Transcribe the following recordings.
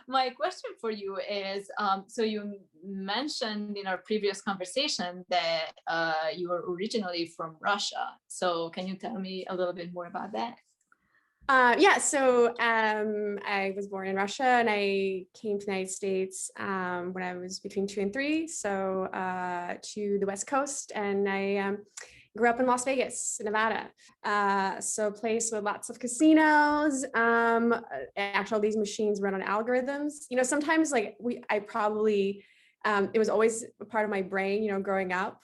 my question for you is, so you mentioned in our previous conversation that you were originally from Russia. So can you tell me a little bit more about that? Yeah, so I was born in Russia and I came to the United States when I was between 2 and 3, so to the West Coast, and I grew up in Las Vegas, Nevada. So a place with lots of casinos. Actually, these machines run on algorithms. You know, sometimes like I probably, it was always a part of my brain, you know, growing up.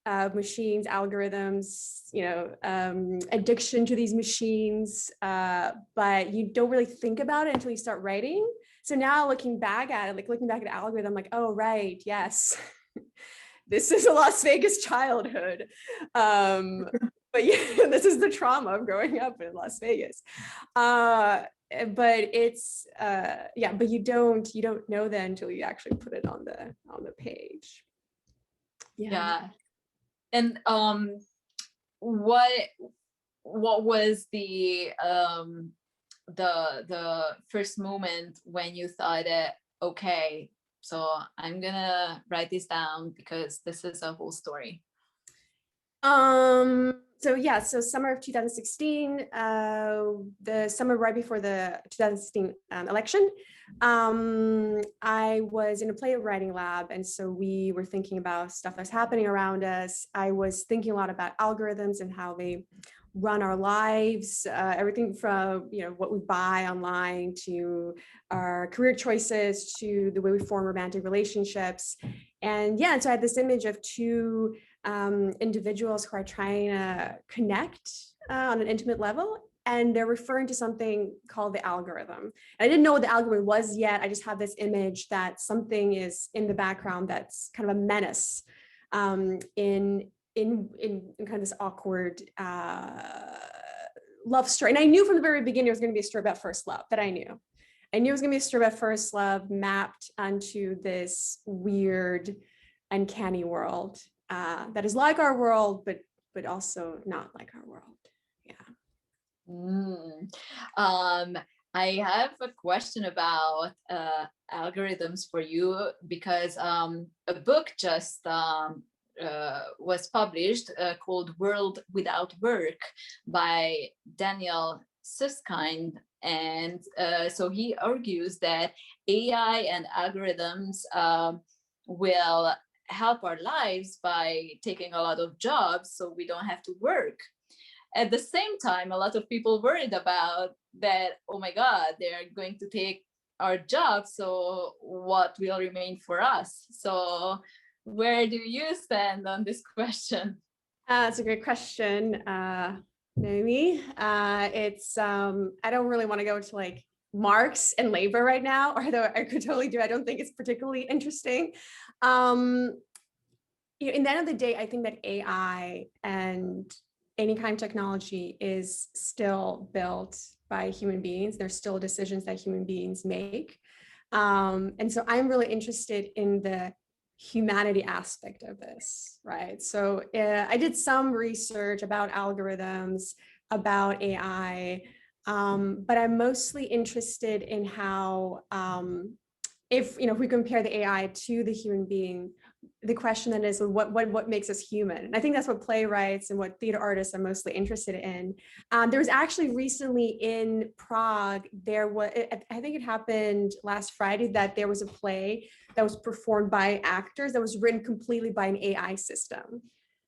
Machines, algorithms, you know, addiction to these machines, but you don't really think about it until you start writing. So now looking back at it, like looking back at the algorithm, I'm like, oh, right, yes, this is a Las Vegas childhood. But yeah, this is the trauma of growing up in Las Vegas. But it's yeah, but you don't know that until you actually put it on the page. Yeah. And what was the first moment when you thought that, okay, so I'm gonna write this down because this is a whole story? So yeah, so summer of 2016, the summer right before the 2016 election, I was in a playwriting lab, and so we were thinking about stuff that's happening around us. I was thinking a lot about algorithms and how they run our lives, everything from, you know, what we buy online to our career choices to the way we form romantic relationships. And yeah, and so I had this image of two individuals who are trying to connect on an intimate level, and they're referring to something called the algorithm. And I didn't know what the algorithm was yet. I just had this image that something is in the background that's kind of a menace, in kind of this awkward love story. And I knew from the very beginning it was going to be a story about first love. That I knew it was going to be a story about first love mapped onto this weird, uncanny world that is like our world, but also not like our world. Yeah. I have a question about algorithms for you, because a book just was published called World Without Work by Daniel Susskind. And so he argues that AI and algorithms will help our lives by taking a lot of jobs so we don't have to work. At the same time, a lot of people worried about that, oh my God, they're going to take our jobs, so what will remain for us? So where do you stand on this question? That's a great question, Naomi. It's I don't really want to go to like Marx and labor right now, although I could totally do. I don't think it's particularly interesting. You know, in the end of the day, I think that AI and any kind of technology is still built by human beings. There's still decisions that human beings make. And so I'm really interested in the humanity aspect of this, right? So I did some research about algorithms, about AI, but I'm mostly interested in how, if we compare the AI to the human being, the question then is what makes us human? And I think that's what playwrights and what theater artists are mostly interested in. There was actually recently in Prague, I think it happened last Friday, that there was a play that was performed by actors that was written completely by an AI system.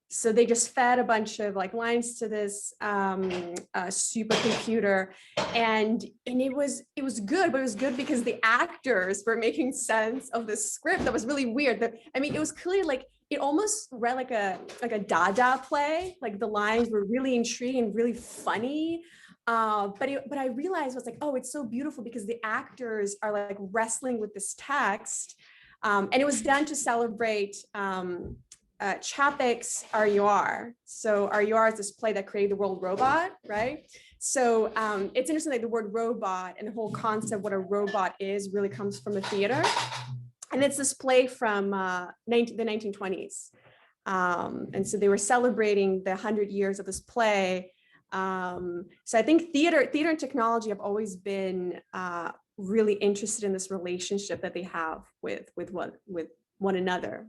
So they just fed a bunch of like lines to this supercomputer, and it was good, but it was good because the actors were making sense of this script that was really weird. I mean, it was clearly like it almost read like a Dada play. Like the lines were really intriguing, really funny. But I realized I was like, oh, it's so beautiful because the actors are like wrestling with this text, and it was done to celebrate Chapek's RUR. So RUR is this play that created the word robot, right? So it's interesting that the word robot and the whole concept of what a robot is really comes from the theater. And it's this play from the 1920s. And so they were celebrating the 100 years of this play. So I think theater and technology have always been really interested in this relationship that they have with one another.